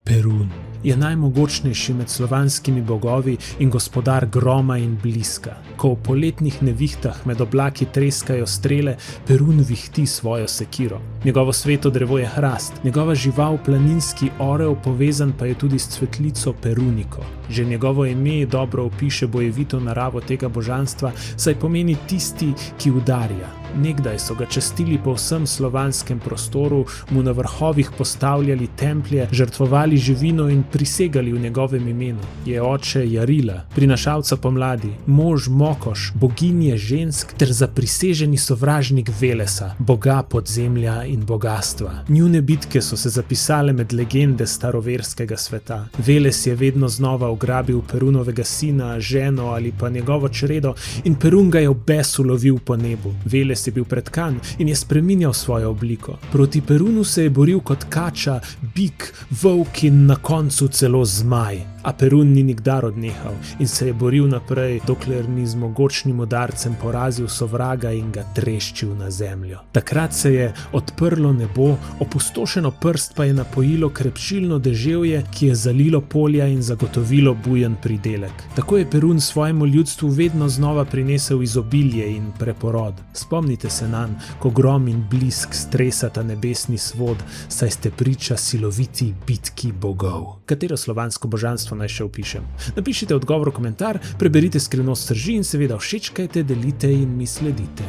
Perun je najmogočnejši med slovanskimi bogovi in gospodar groma in bliska. Ko v poletnih nevihtah med oblaki treskajo strele, Perun vihti svojo sekiro. Njegovo sveto drevo je hrast, njegova žival planinski orel povezan pa je tudi s cvetlico Peruniko. Že njegovo ime dobro opiše bojevito naravo tega božanstva, saj pomeni tisti, ki udarja. Nekdaj so ga častili po vsem slovanskem prostoru, mu na vrhovih postavljali templje, žrtvovali živino in prisegali v njegovem imenu. Je oče Jarila, prinašalca pomladi, mož Mokoš, boginje žensk ter zapriseženi sovražnik Velesa, boga podzemlja in bogastva. Njune bitke so se zapisale med legende staroverskega sveta. Veles je vedno znova ugrabil Perunovega sina, ženo ali pa njegovo čredo in Perun ga je v besu lovil po nebu. Veles je bil pretkan in je spreminjal svojo obliko. Proti Perunu se je boril kot kača, bik, volk in na koncu celo zmaj. A Perun ni nikdar odnehal in se je boril naprej, dokler ni z mogočnim udarcem porazil sovraga in ga treščil na zemljo. Takrat se je odprlo nebo, opustošeno prst pa je napojilo krepšilno deževje, ki je zalilo polja in zagotovilo bujen pridelek. Tako je Perun svojemu ljudstvu vedno znova prinesel izobilje in preporod. Spomnite se nanj, ko grom in blisk stresata nebesni svod, saj ste priča siloviti bitki bogov. Katero slovansko božanstvo naj še opišem? Napišite odgovor v komentar, preberite Skrivnost srži in seveda všečkajte, delite in mi sledite.